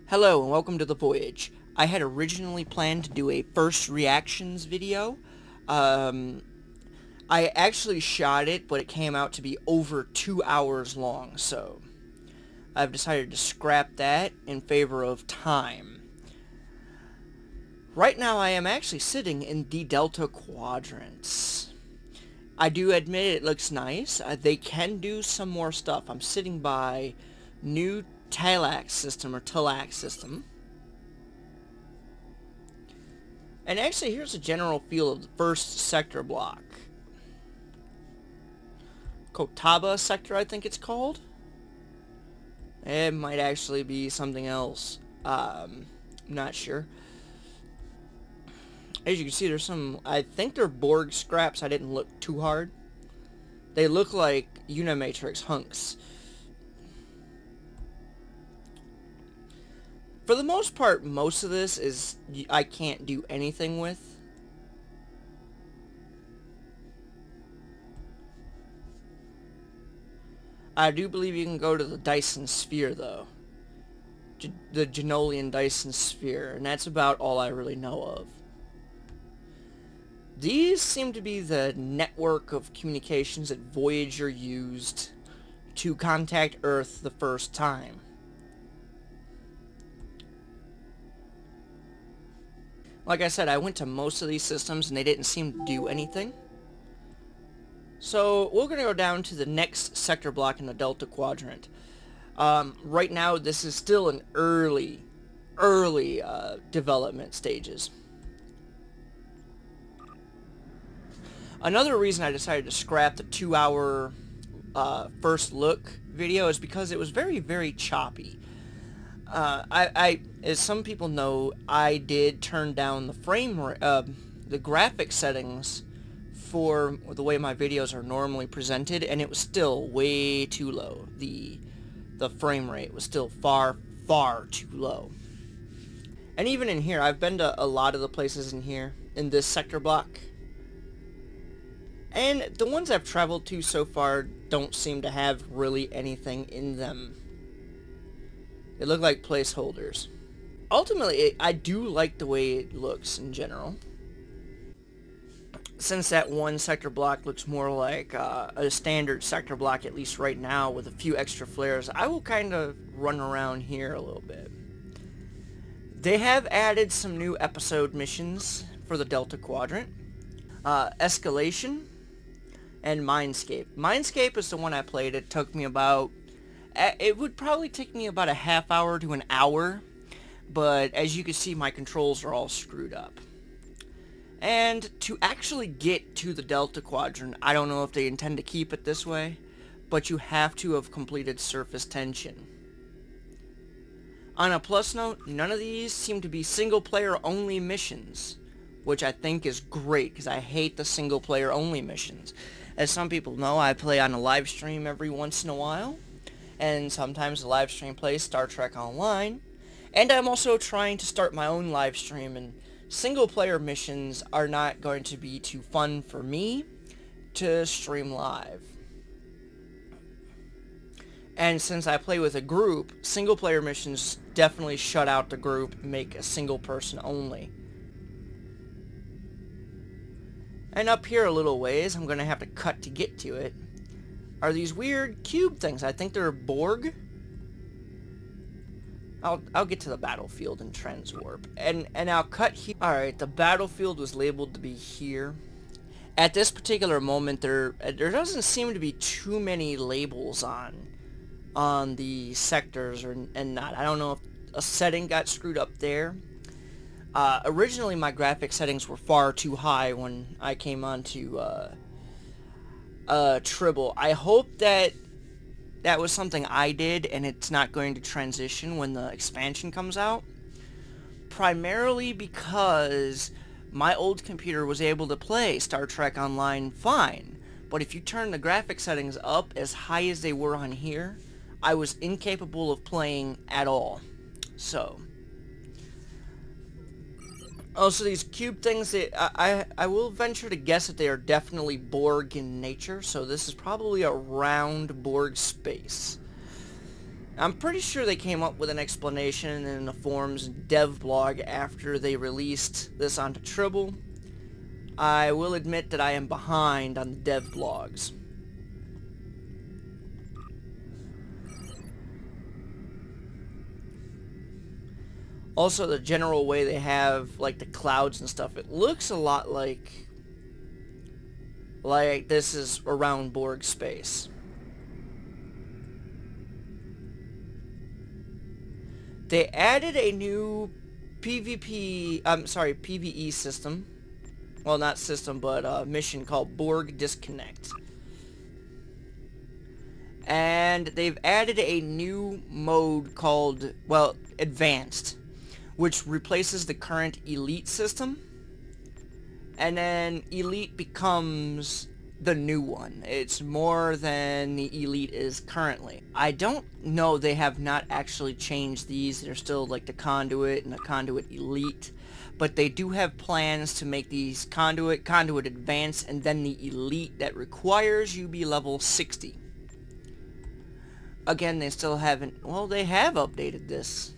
Hello and welcome to the Voyage. I had originally planned to do a first reactions video. I actually shot it, but it came out to be over 2 hours long, so I've decided to scrap that in favor of time. Right now I am actually sitting in the Delta Quadrant. I do admit it looks nice. They can do some more stuff. I'm sitting by new Talax system. And actually, here's a general feel of the first sector block. Kotaba sector, I think it's called. It might actually be something else. I'm not sure. As you can see, there's some, I think they're Borg scraps. I didn't look too hard. They look like Unimatrix hunks. For the most part, most of this is I can't do anything with. I do believe you can go to the Dyson Sphere, though. The Janolian Dyson Sphere, and that's about all I really know of. These seem to be the network of communications that Voyager used to contact Earth the first time. Like I said, I went to most of these systems and they didn't seem to do anything. So we're going to go down to the next sector block in the Delta Quadrant. Right now this is still in early development stages. Another reason I decided to scrap the 2-hour first look video is because it was very choppy. As some people know, I did turn down the graphic settings for the way my videos are normally presented, and it was still way too low. The frame rate was still far too low. And even in here, I've been to a lot of the places in here, in this sector block. And the ones I've traveled to so far don't seem to have really anything in them. They look like placeholders. Ultimately, I do like the way it looks in general. Since that one sector block looks more like a standard sector block, at least right now, with a few extra flares, I will kind of run around here a little bit. They have added some new episode missions for the Delta Quadrant. Escalation and Mindscape. Mindscape is the one I played. It took me about... It would probably take me about a half hour to an hour, but as you can see, my controls are all screwed up. And to actually get to the Delta Quadrant, I don't know if they intend to keep it this way, but you have to have completed surface tension. On a plus note, none of these seem to be single-player only missions, which I think is great, because I hate the single-player only missions. As some people know, I play on a live stream every once in a while, and sometimes the live stream plays Star Trek Online, and I'm also trying to start my own live stream, and single-player missions are not going to be too fun for me to stream live. And since I play with a group, single-player missions definitely shut out the group and make a single person only. And up here a little ways, I'm going to have to cut to get to it, are these weird cube things. I think they're Borg. I'll get to the battlefield and transwarp. And I'll cut here. Alright, the battlefield was labeled to be here. At this particular moment, there doesn't seem to be too many labels on the sectors and not. I don't know if a setting got screwed up there. Originally, my graphic settings were far too high when I came onto Tribble. I hope that was something I did and it's not going to transition when the expansion comes out. Primarily because my old computer was able to play Star Trek Online fine, but if you turn the graphic settings up as high as they were on here, I was incapable of playing at all. So also, these cube things, I will venture to guess that they are definitely Borg in nature, so this is probably a round Borg space. I'm pretty sure they came up with an explanation in the forums dev blog after they released this onto Tribble. I will admit that I am behind on the dev blogs. Also, the general way they have like the clouds and stuff, it looks a lot like this is around Borg space. They added a new PvE system. Well, not system, but a mission called Borg Disconnect. And they've added a new mode called, well, Advanced, which replaces the current Elite system. And then Elite becomes the new one. It's more than the Elite is currently. I don't know, they have not actually changed these. They're still like the Conduit and the Conduit Elite. But they do have plans to make these Conduit Advanced, and then the Elite that requires you be level 60. Again, they still haven't, well, they have updated this.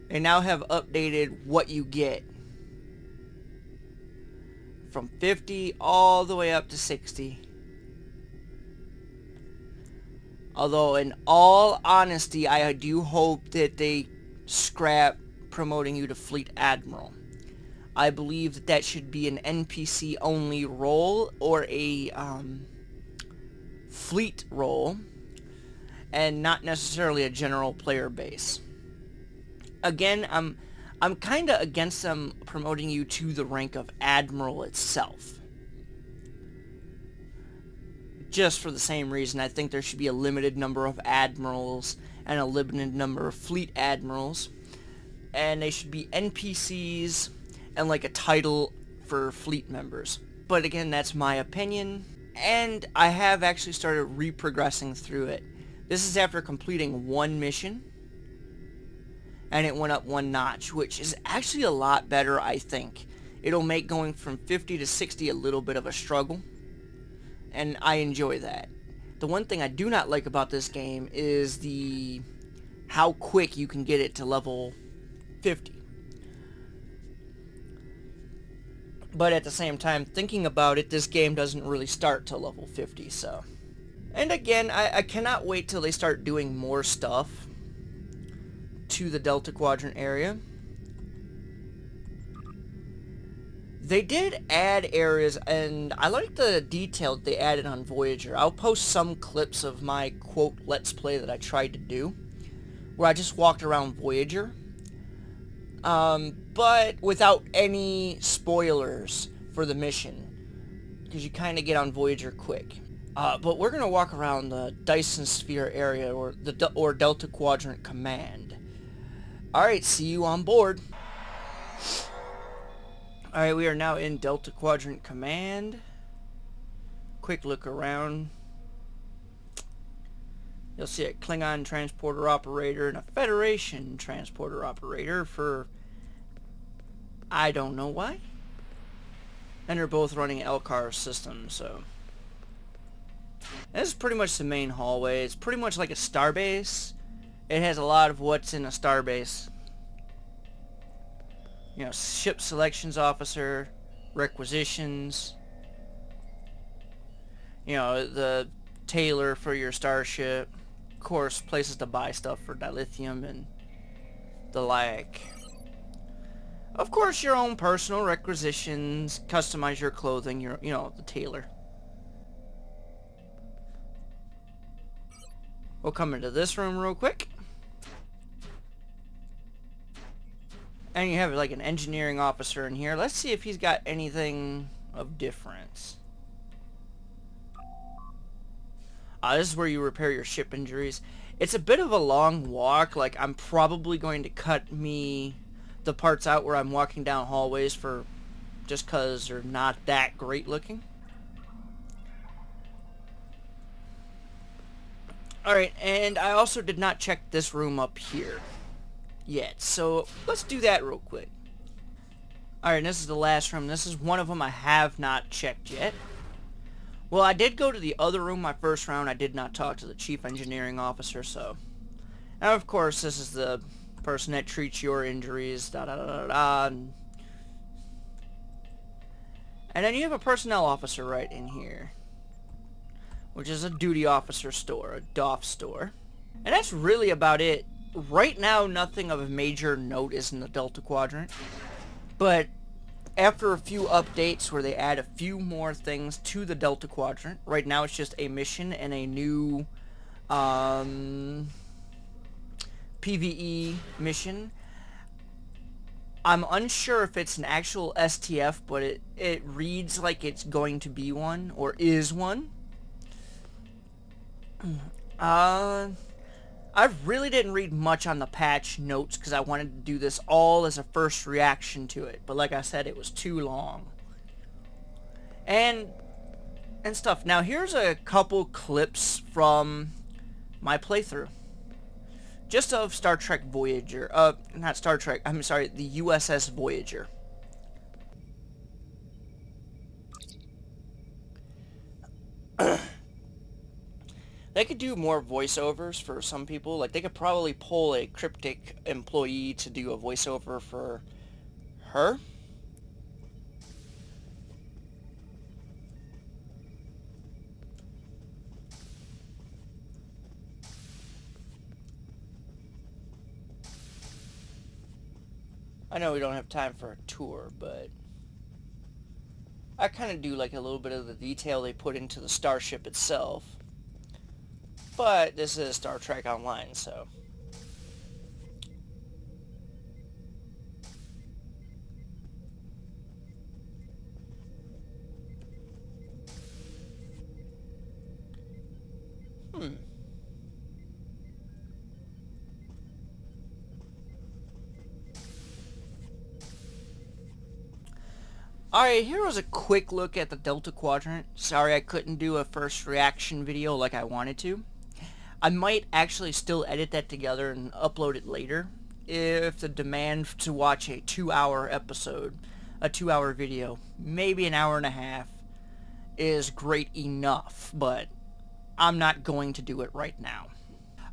They now have updated what you get. From 50 all the way up to 60. Although, in all honesty, I do hope that they scrap promoting you to Fleet Admiral. I believe that that should be an NPC only role, or a fleet role, and not necessarily a general player base. Again, I'm kind of against them promoting you to the rank of Admiral itself. Just for the same reason, I think there should be a limited number of Admirals and a limited number of Fleet Admirals. And they should be NPCs and like a title for fleet members. But again, that's my opinion. And I have actually started re-progressing through it. This is after completing one mission. And it went up one notch, which is actually a lot better, I think. It'll make going from 50 to 60 a little bit of a struggle. And I enjoy that. The one thing I do not like about this game is how quick you can get it to level 50. But at the same time, thinking about it, this game doesn't really start till level 50, so. And again, I cannot wait till they start doing more stuff to the Delta Quadrant area. They did add areas, and I like the detail that they added on Voyager. I'll post some clips of my, quote, let's play that I tried to do, where I just walked around Voyager. But without any spoilers for the mission, because you kind of get on Voyager quick. But we're gonna walk around the Dyson Sphere area, or Delta Quadrant Command. All right, see you on board. All right, we are now in Delta Quadrant Command. Quick look around. You'll see a Klingon transporter operator and a Federation transporter operator for I don't know why. And they're both running LCAR systems, so. This is pretty much the main hallway. It's pretty much like a starbase. It has a lot of what's in a starbase. You know, ship selections officer, requisitions. You know, the tailor for your starship. Of course, places to buy stuff for dilithium and the like. Of course, your own personal requisitions, customize your clothing, you know, the tailor. We'll come into this room real quick. And you have like an engineering officer in here. Let's see if he's got anything of difference. This is where you repair your ship injuries. It's a bit of a long walk. Like, I'm probably going to cut the parts out where I'm walking down hallways for just because they're not that great looking. Alright, and I also did not check this room up here yet, so let's do that real quick. Alright, this is the last room. This is one of them I have not checked yet. Well, I did go to the other room my first round. I did not talk to the chief engineering officer, so And of course, this is the person that treats your injuries, da da da da da. And then you have a personnel officer right in here, which is a duty officer store, a DOF store. And that's really about it. Right now, nothing of a major note is in the Delta Quadrant. But after a few updates where they add a few more things to the Delta Quadrant, right now it's just a mission and a new PvE mission. I'm unsure if it's an actual STF, but it reads like it's going to be one, or is one. I really didn't read much on the patch notes because I wanted to do this all as a first reaction to it. But like I said, it was too long. And stuff. Now here's a couple clips from my playthrough. Just of Star Trek Voyager. Not Star Trek. I'm sorry, the USS Voyager. They could do more voiceovers for some people. Like, they could probably pull a cryptic employee to do a voiceover for her. I know we don't have time for a tour, but I kind of do like a little bit of the detail they put into the starship itself. But this is Star Trek Online, so... Alright, here was a quick look at the Delta Quadrant. Sorry I couldn't do a first reaction video like I wanted to. I might actually still edit that together and upload it later if the demand to watch a 2-hour episode, a 2-hour video, maybe an hour and a half, is great enough, but I'm not going to do it right now.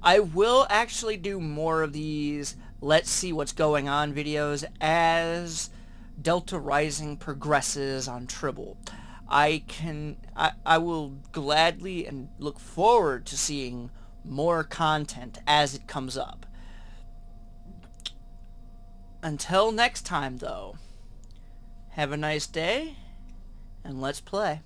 I will actually do more of these let's see what's going on videos as Delta Rising progresses on Tribble. I will gladly and look forward to seeing more content as it comes up. Until next time, though, have a nice day, and let's play.